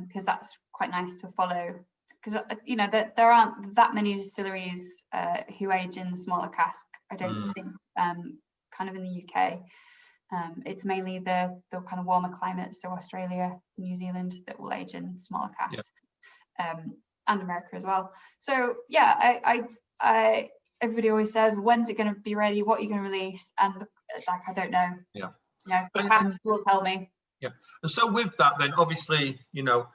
because that's quite nice to follow. Because you know that there aren't that many distilleries who age in smaller cask. I don't think, kind of in the UK. It's mainly the kind of warmer climates, so Australia, New Zealand, that will age in smaller casks, and America as well. So yeah, I everybody always says, when's it going to be ready? What are you going to release? And like, I don't know. Yeah. The cask will tell me. Yeah. And so with that, then obviously, you know,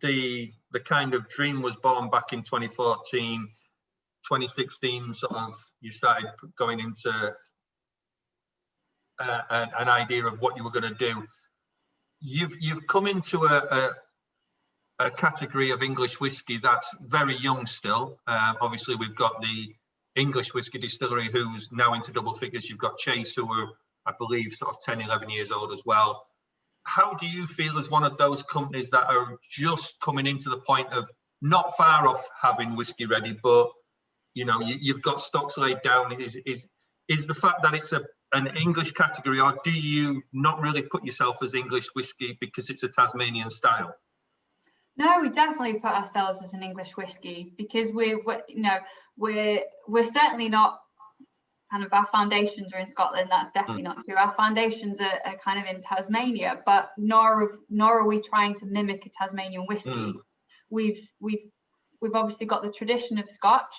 the kind of dream was born back in 2014, 2016. Sort of, you started going into an idea of what you were going to do. You've come into a category of English whiskey that's very young still. Obviously, we've got the English whiskey distillery who's now into double figures. You've got Chase, who are, I believe, sort of 10, 11 years old as well. How do you feel as one of those companies that are just coming into the point of not far off having whiskey ready, but you know, you've got stocks laid down? Is the fact that it's an English category, or do you not really put yourself as English whiskey because it's a Tasmanian style? No, we definitely put ourselves as an English whiskey, because we're certainly not, kind of, our foundations are in Scotland. That's definitely not true. Our foundations are kind of in Tasmania, but nor are we trying to mimic a Tasmanian whiskey. We've obviously got the tradition of Scotch.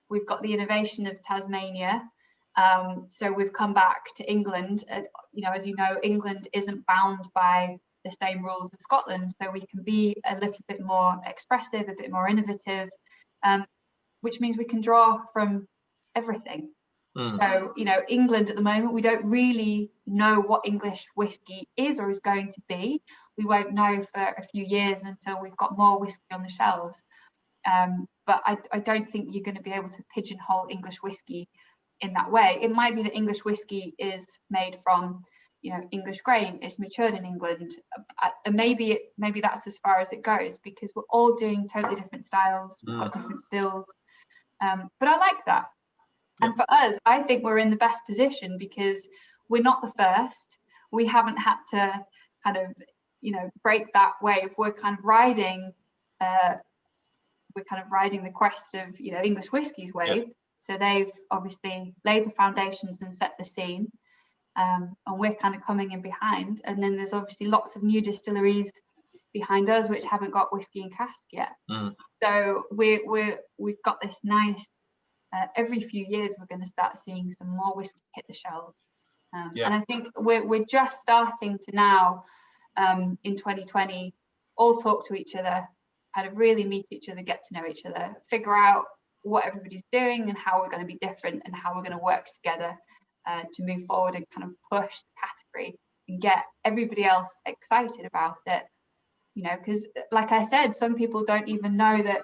We've got the innovation of Tasmania. So we've come back to England. You know, as you know, England isn't bound by the same rules as Scotland, so we can be a little bit more expressive, a bit more innovative, which means we can draw from everything. So, you know, England at the moment, we don't really know what English whiskey is or is going to be. We won't know for a few years until we've got more whiskey on the shelves. But I don't think you're going to be able to pigeonhole English whiskey in that way. It might be that English whiskey is made from, you know, English grain, it's matured in England, and maybe that's as far as it goes, because we're all doing totally different styles. We've got different stills, but I like that. And for us, I think we're in the best position because we're not the first. We haven't had to kind of, you know, break that wave. We're kind of riding the crest of, you know, English whiskey's wave. So they've obviously laid the foundations and set the scene, and we're kind of coming in behind. And then there's obviously lots of new distilleries behind us which haven't got whiskey in cask yet. So we've got this nice. Every few years, we're going to start seeing some more whiskey hit the shelves, and I think we're just starting to now, in 2020, all talk to each other, kind of really meet each other, get to know each other, figure out what everybody's doing and how we're going to be different and how we're going to work together to move forward and kind of push the category and get everybody else excited about it. You know, because like I said, some people don't even know that,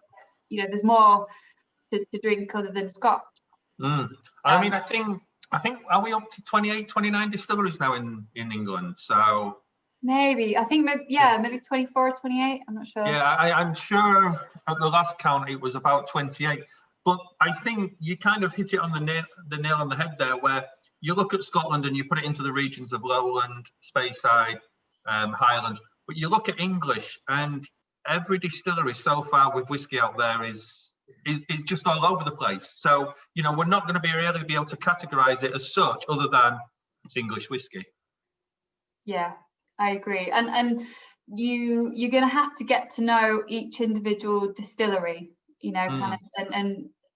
you know, there's more to drink other than Scotch. I mean, I think are we up to 28, 29 distilleries now in England? So maybe 24 or 28. I'm not sure. Yeah, I'm sure at the last count it was about 28. But I think you kind of hit it on the nail on the head there, where you look at Scotland and you put it into the regions of Lowland, Speyside, Highlands, but you look at English, and every distillery so far with whiskey out there is just all over the place. So, you know, we're not going to be able to categorize it as such, other than it's English whiskey. Yeah, I agree. And you're going to have to get to know each individual distillery, you know, kind of,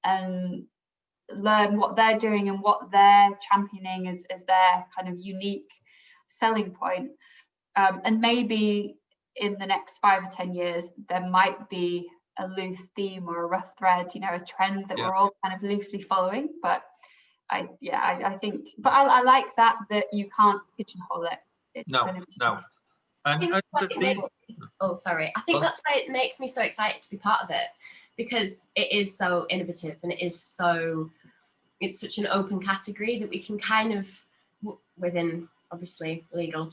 and learn what they're doing and what they're championing as their kind of unique selling point. And maybe in the next 5 or 10 years, there might be a loose theme or a rough thread, you know, a trend that we're all kind of loosely following. But I think, but I like that you can't pigeonhole it. It's no. Sorry. I think that's why it makes me so excited to be part of it, because it is so innovative and it's such an open category that we can kind of, within obviously legal,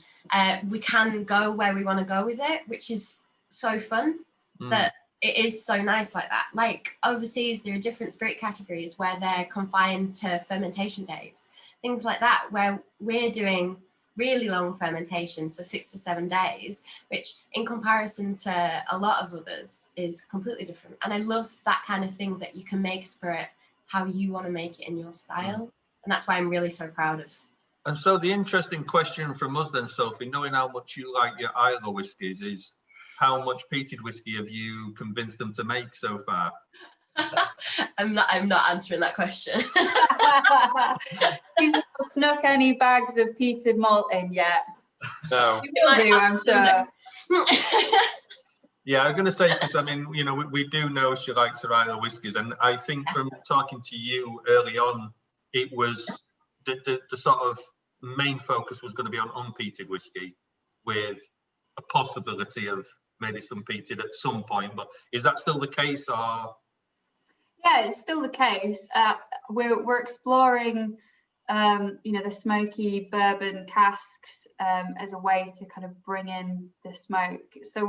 we can go where we want to go with it, which is so fun. That it is so nice like that. Like overseas, there are different spirit categories where they're confined to fermentation days, things like that, where we're doing really long fermentation, so 6 to 7 days, which in comparison to a lot of others is completely different. And I love that kind of thing, that you can make a spirit how you want to make it in your style. And that's why I'm really so proud of. And so the interesting question from us then, Sophie, knowing how much you like your Islay whiskies, is how much peated whiskey have you convinced them to make so far? I'm not answering that question. He's not snuck any bags of peated malt in yet. No. You will do, I'm sure. Yeah, I'm going to say, because I mean, you know, we do know she likes her Islay whiskies, and I think from talking to you early on, it was the sort of main focus was going to be on unpeated whiskey, with a possibility of maybe some peated at some point. But is that still the case, or? Yeah, it's still the case. We're exploring, you know, the smoky bourbon casks as a way to kind of bring in the smoke. So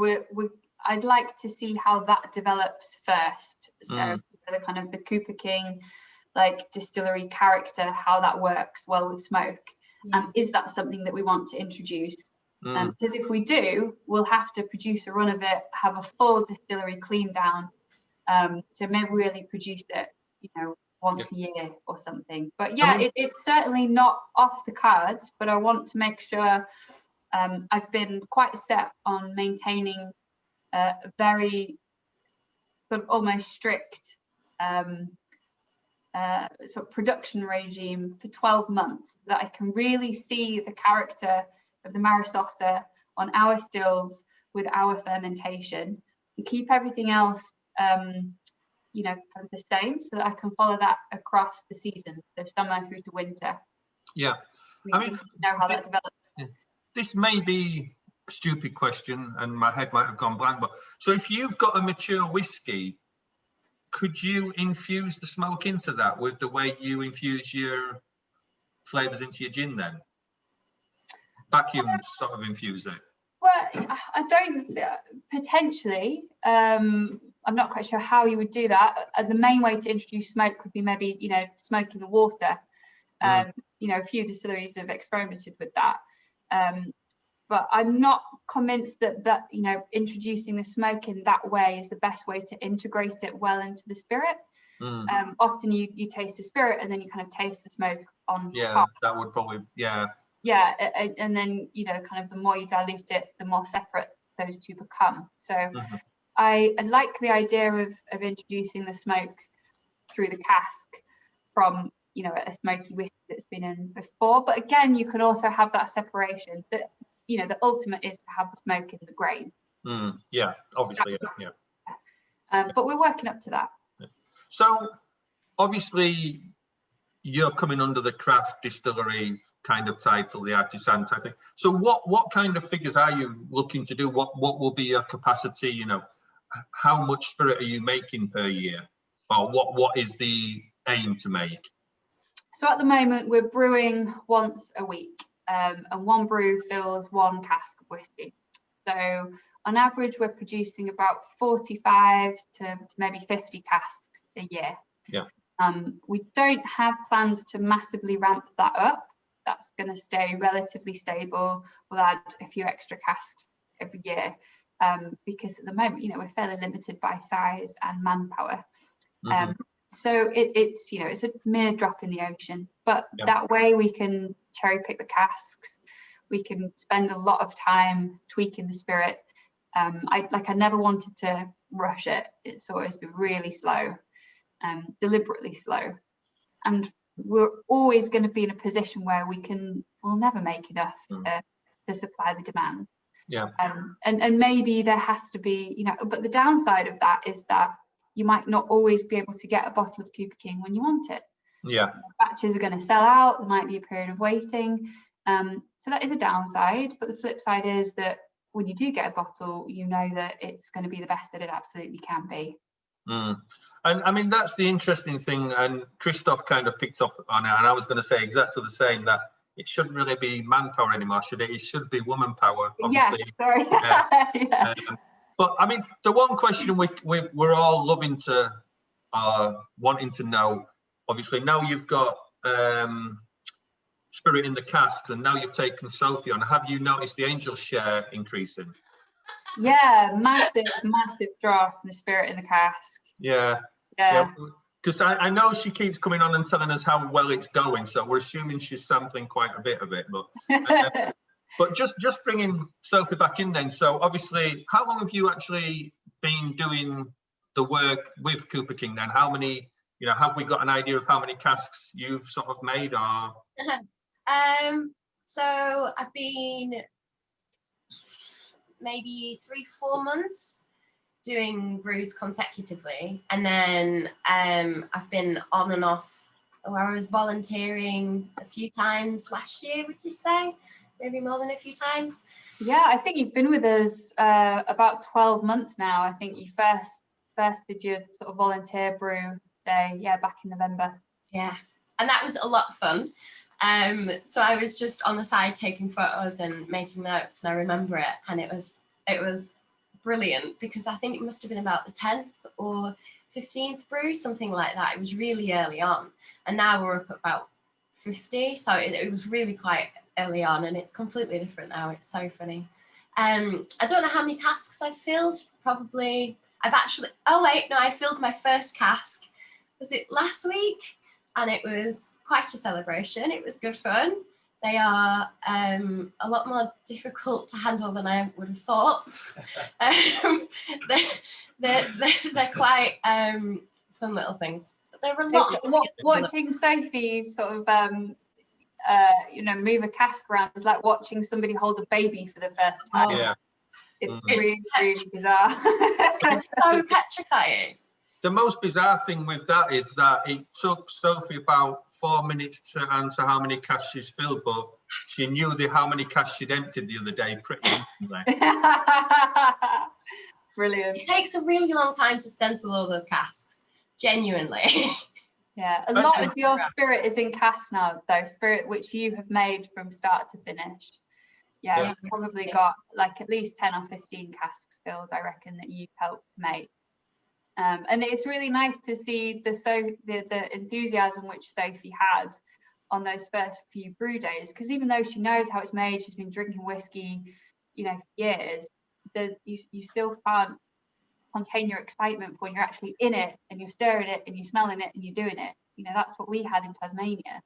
I'd like to see how that develops first. So the kind of the Cooper King, like distillery character, how that works well with smoke, and is that something that we want to introduce? Because if we do, we'll have to produce a run of it, have a full distillery clean down. To maybe really produce it, you know, once a year or something. But yeah, it's certainly not off the cards, but I want to make sure I've been quite set on maintaining a very sort of almost strict sort of production regime for 12 months, so that I can really see the character of the Maris Otter on our stills with our fermentation, and keep everything else you know, kind of the same, so that I can follow that across the season, so summer through to winter. Yeah, I mean, know how that develops. This may be a stupid question, and my head might have gone blank, but so if you've got a mature whiskey, could you infuse the smoke into that with the way you infuse your flavors into your gin then? Vacuum sort of infuse it? Well, I don't, potentially. I'm not quite sure how you would do that. The main way to introduce smoke would be maybe, you know, smoking the water. You know, a few distilleries have experimented with that. But I'm not convinced that, you know, introducing the smoke in that way is the best way to integrate it well into the spirit. Often you taste the spirit and then you kind of taste the smoke on top. That would probably, yeah, and then, you know, kind of the more you dilute it, the more separate those two become. So I like the idea of introducing the smoke through the cask from, you know, a smoky whiskey that's been in before. But again, you can also have that separation. That, you know, the ultimate is to have the smoke in the grain. Yeah, obviously, but we're working up to that. So obviously you're coming under the craft distillery kind of title, the artisan type thing. So what kind of figures are you looking to do? What will be your capacity? You know, how much spirit are you making per year, or what is the aim to make? So at the moment we're brewing once a week, and one brew fills one cask of whiskey. So on average we're producing about 45 to maybe 50 casks a year. Yeah. We don't have plans to massively ramp that up. That's going to stay relatively stable. We'll add a few extra casks every year, because at the moment, you know, we're fairly limited by size and manpower. So it's, you know, it's a mere drop in the ocean, but that way we can cherry pick the casks. We can spend a lot of time tweaking the spirit. I never wanted to rush it. It's always been really slow. Deliberately slow, and we're always going to be in a position where we'll never make enough to supply the demand. And maybe there has to be, you know, but the downside of that is that you might not always be able to get a bottle of Cooper King when you want it. Batches are going to sell out. There might be a period of waiting, so that is a downside. But the flip side is that when you do get a bottle, you know that it's going to be the best that it absolutely can be. And I mean, that's the interesting thing, and Christoph kind of picked up on it, and I was going to say exactly the same, that it shouldn't really be manpower anymore, should it? It should be woman power, obviously. Sorry. But I mean, the one question we're all loving to, wanting to know, obviously now you've got spirit in the casks, and now you've taken Sophie on. Have you noticed the angel share increasing? Yeah, massive drop in the spirit in the cask. Yeah. Because I know she keeps coming on and telling us how well it's going, so we're assuming she's sampling quite a bit of it. But just bringing Sophie back in then. So obviously, how long have you actually been doing the work with Cooper King then? How many, have we got an idea of how many casks you've sort of made? Or so I've been maybe 3-4 months doing brews consecutively, and then I've been on and off where I was volunteering a few times last year, would you say? Maybe more than a few times. Yeah, I think you've been with us about 12 months now. I think you first did your sort of volunteer brew day, back in November. Yeah, and that was a lot of fun. So I was just on the side taking photos and making notes, and I remember it, and it was brilliant, because I think it must have been about the 10th or 15th brew, something like that. It was really early on, and now we're up at about 50, so it was really quite early on, and it's completely different now. It's so funny. I don't know how many casks I've filled. Probably I filled my first cask, was it last week? And it was quite a celebration. It was good fun. They are a lot more difficult to handle than I would have thought. They're quite fun little things. But they're a lot. Watching Sophie sort of move a cask around is like watching somebody hold a baby for the first time. Yeah. It's really bizarre. It's so petrifying. The most bizarre thing with that is that it took Sophie about 4 minutes to answer how many casks she's filled, but she knew how many casks she'd emptied the other day pretty instantly. Brilliant. It takes a really long time to stencil all those casks, genuinely. Yeah, a lot of your spirit is in cask now, though, spirit which you have made from start to finish. Yeah, you've probably got like at least 10 or 15 casks filled, I reckon, that you've helped make. And it's really nice to see the enthusiasm which Sophie had on those first few brew days, because even though she knows how it's made, she's been drinking whiskey, for years, you still can't contain your excitement when you're actually in it and you're stirring it and you're smelling it and you're doing it. That's what we had in Tasmania,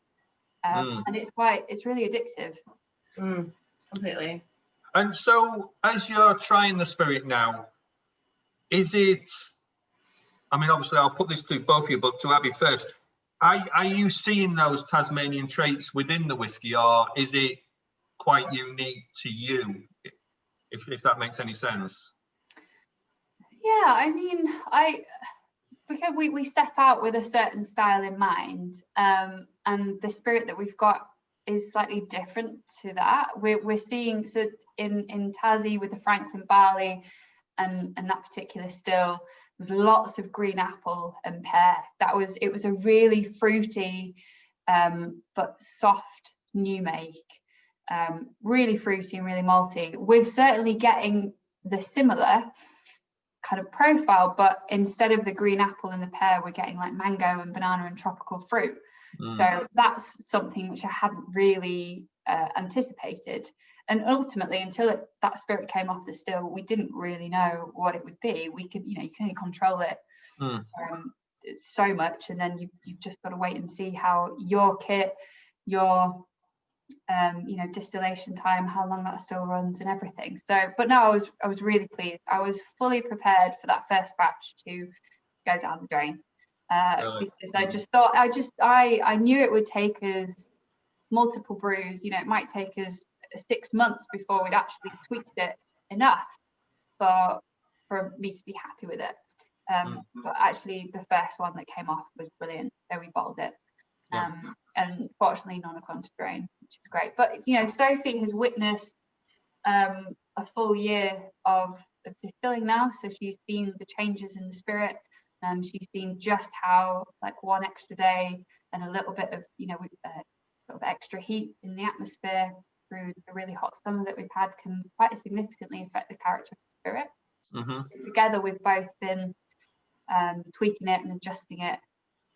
and it's really addictive. Completely. And so, as you're trying the spirit now, is it? I mean, obviously, I'll put this to both of you, but to Abby first. Are you seeing those Tasmanian traits within the whiskey, or is it quite unique to you, if that makes any sense? Yeah, I mean, because we set out with a certain style in mind, and the spirit that we've got is slightly different to that. We're seeing, so in Tassie with the Franklin barley and that particular still, there was lots of green apple and pear. It was a really fruity but soft new make, really fruity and really malty. We're certainly getting the similar kind of profile, but instead of the green apple and the pear, we're getting like mango and banana and tropical fruit. So that's something which I hadn't really anticipated. And ultimately, until that spirit came off the still, we didn't really know what it would be. We could, you can only control it so much, and then you've just got to wait and see how your kit, your distillation time, how long that still runs and everything. So, but no, I was really pleased. I was fully prepared for that first batch to go down the drain, because I just thought, I knew it would take us multiple brews. It might take us 6 months before we'd actually tweaked it enough for me to be happy with it. But actually, the first one that came off was brilliant, so we bottled it. And fortunately, none have gone to drain, which is great. But Sophie has witnessed a full year of distilling now, so she's seen the changes in the spirit, and she's seen just how like one extra day and a little bit of sort of extra heat in the atmosphere through the really hot summer that we've had can quite significantly affect the character of the spirit. So together we've both been tweaking it and adjusting it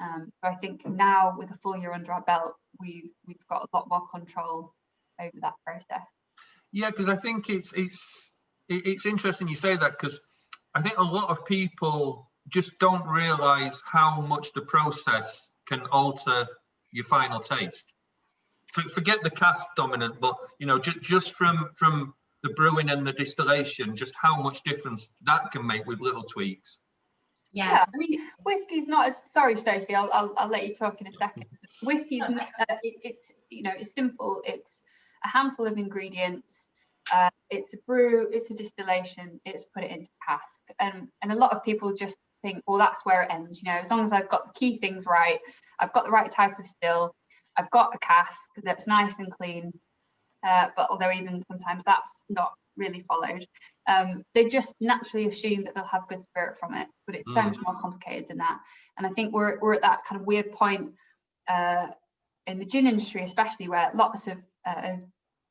So I think now with a full year under our belt, we've got a lot more control over that process. Yeah, because I think it's interesting you say that, because I think a lot of people just don't realise how much the process can alter your final taste. Forget the cask dominant, but you know, just from the brewing and the distillation, just how much difference that can make with little tweaks. Yeah, I mean, whiskey's not. Sorry, Sophie, I'll let you talk in a second. Whiskey's it's you know, it's simple. It's a handful of ingredients. It's a brew. It's a distillation. It's put it into cask, and a lot of people just think, well, that's where it ends. You know, as long as I've got the key things right, I've got the right type of still, I've got a cask that's nice and clean. But although even sometimes that's not really followed, they just naturally assume that they'll have good spirit from it, but it's so much more complicated than that. And I think we're at that kind of weird point in the gin industry, especially, where lots of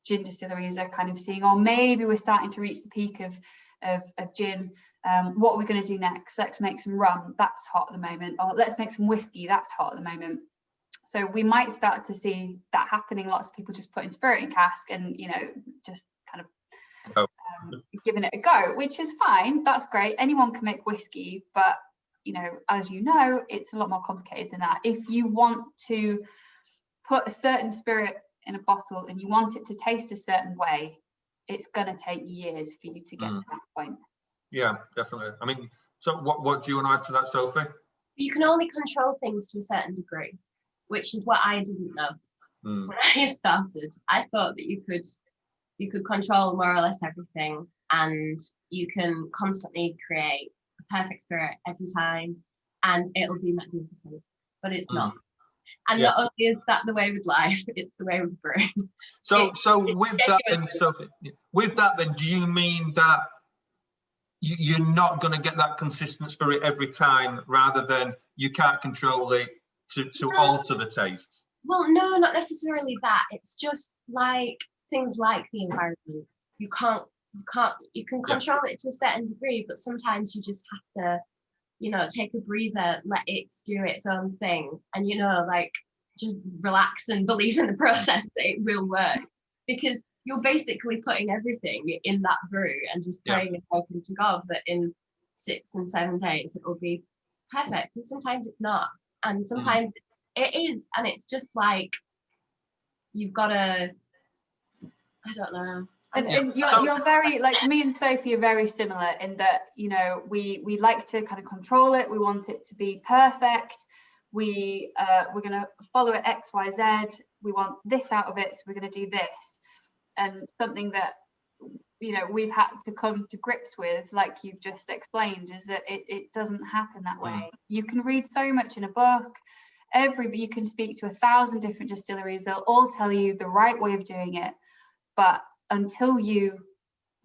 gin distilleries are kind of seeing, oh, maybe we're starting to reach the peak of gin. What are we going to do next? Let's make some rum, that's hot at the moment, or let's make some whiskey, that's hot at the moment. So we might start to see that happening. Lots of people just putting spirit in cask and, you know, just kind of giving it a go, which is fine. That's great. Anyone can make whiskey, but, you know, as you know, it's a lot more complicated than that. If you want to put a certain spirit in a bottle and you want it to taste a certain way, it's going to take years for you to get to that point. Yeah, definitely. I mean, so what do you want to add to that, Sophie? You can only control things to a certain degree, which is what I didn't know. When I started, I thought that you could control more or less everything, and you can constantly create a perfect spirit every time and it'll be magnificent, but it's not. And not only is that the way with life, it's the way with brewing. So with that then, Sophie, with that then, do you mean that you're not going to get that consistent spirit every time, rather than you can't control it to alter the taste? Well, no, not necessarily that. It's just like things like the environment. You can control it to a certain degree, but sometimes you just have to, you know, take a breather, let it do its own thing, and, you know, like, just relax and believe in the process that it will work, because you're basically putting everything in that brew and just praying and hoping to God that in 6 and 7 days it will be perfect. And sometimes it's not, and sometimes it is, and it's just like, you've got to, I don't know. And you're very, like, me and Sophie are very similar in that, you know, we like to kind of control it. We want it to be perfect. We're going to follow it X, Y, Z. We want this out of it, so we're going to do this. And something that, you know, we've had to come to grips with, like you've just explained, is that it doesn't happen that way. You can read so much in a book. You can speak to 1,000 different distilleries. They'll all tell you the right way of doing it. But until you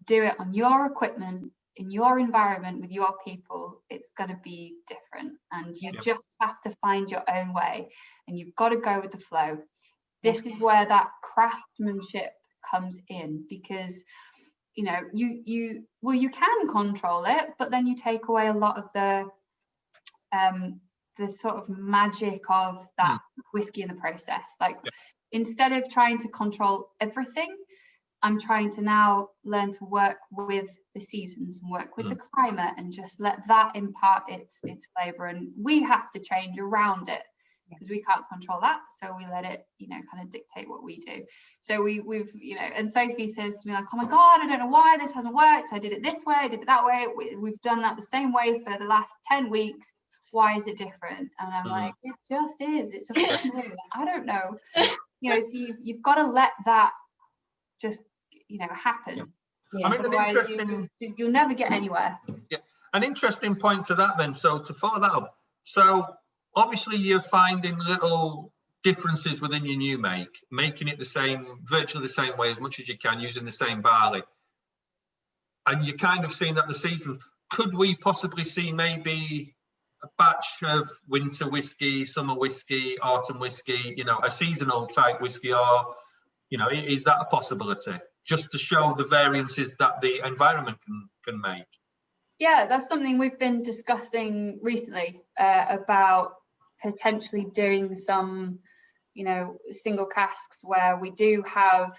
do it on your equipment, in your environment, with your people, it's going to be different. And you just have to find your own way, and you've got to go with the flow. This is where that craftsmanship comes in, because, you know, you can control it, but then you take away a lot of the sort of magic of that whiskey in the process. Like, instead of trying to control everything, I'm trying to now learn to work with the seasons and work with the climate, and just let that impart its flavor. And we have to change around it, because we can't control that, so we let it, you know, kind of dictate what we do. So we've, you know, and Sophie says to me, like, oh my God, I don't know why this hasn't worked. I did it this way, I did it that way. We've done that the same way for the last 10 weeks. Why is it different? And I'm like, it just is. It's a full moon. I don't know. You know, so you've got to let that just, you know, happen. I mean, otherwise you'll never get anywhere. An interesting point to that then. So to follow that up, so obviously you're finding little differences within your new make, making it the same, virtually the same way as much as you can, using the same barley, and you're kind of seeing that the seasons. Could we possibly see maybe a batch of winter whiskey, summer whiskey, autumn whiskey, you know, a seasonal type whiskey, or, you know, is that a possibility, just to show the variances that the environment can make? Yeah, that's something we've been discussing recently, about potentially doing some, single casks where we do have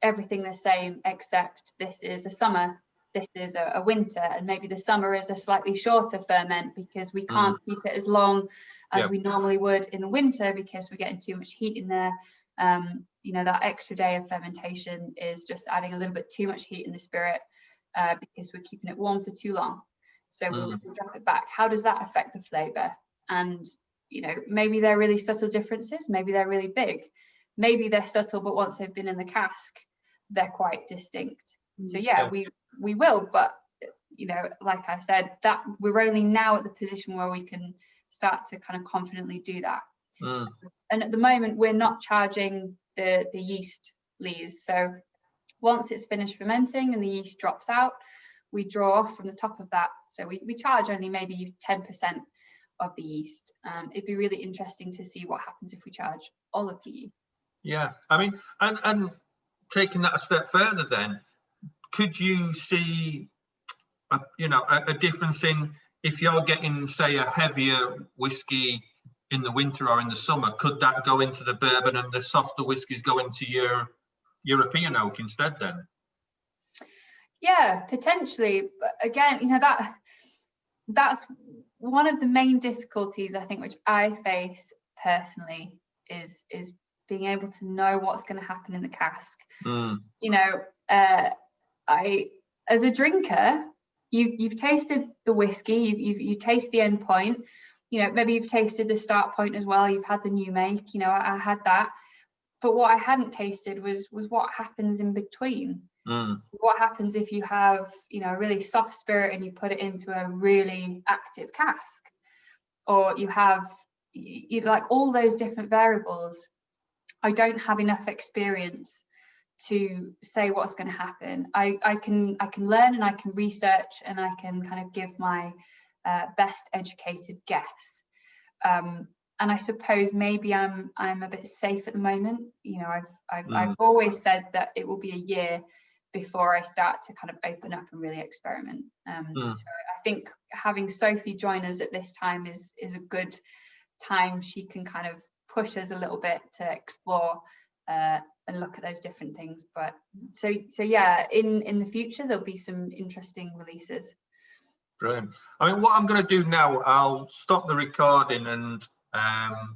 everything the same, except this is a summer, this is a winter, and maybe the summer is a slightly shorter ferment because we can't keep it as long as we normally would in the winter because we're getting too much heat in there. That extra day of fermentation is just adding a little bit too much heat in the spirit because we're keeping it warm for too long. So we'll drop it back. How does that affect the flavour? And maybe they're really subtle differences, maybe they're really big, maybe they're subtle, but once they've been in the cask, they're quite distinct. So we will, but like I said, that we're only now at the position where we can start to kind of confidently do that. And at the moment, we're not charging the yeast lees. So once it's finished fermenting and the yeast drops out, we draw off from the top of that. So we charge only maybe 10% of the yeast. It'd be really interesting to see what happens if we charge all of the yeast. Yeah, I mean, and taking that a step further, then could you see a difference in if you're getting, say, a heavier whiskey in the winter or in the summer? Could that go into the bourbon and the softer whiskies go into your European oak instead then? Yeah, potentially. But again, that's one of the main difficulties, I think, which I face personally is being able to know what's going to happen in the cask. As a drinker, you've tasted the whiskey, you taste the end point, maybe you've tasted the start point as well, you've had the new make, I had that, but what I hadn't tasted was what happens in between. What happens if you have a really soft spirit and you put it into a really active cask, or you have like all those different variables. I don't have enough experience to say what's going to happen. I can learn and I can research and I can kind of give my best educated guess. And I suppose maybe I'm a bit safe at the moment. I've always said that it will be a year before I start to kind of open up and really experiment. So I think having Sophie join us at this time is a good time. She can kind of push us a little bit to explore and look at those different things. But so yeah, in the future there'll be some interesting releases. Brilliant. I mean, what I'm going to do now, I'll stop the recording and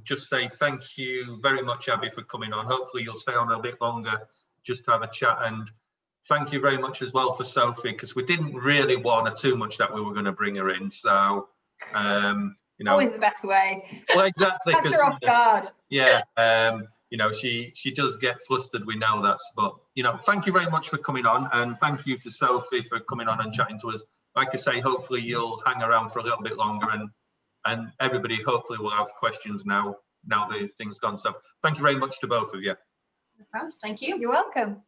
just say thank you very much, Abby, for coming on. Hopefully you'll stay on a bit longer just to have a chat, and thank you very much as well for Sophie, because we didn't really warn her too much that we were going to bring her in. So always the best way. Well, exactly. Catch her off guard. Yeah. She does get flustered, we know that, but thank you very much for coming on, and thank you to Sophie for coming on and chatting to us. Like I say, hopefully you'll hang around for a little bit longer, and everybody hopefully will have questions now the thing's gone. So thank you very much to both of you. No problem. Thank you. You're welcome.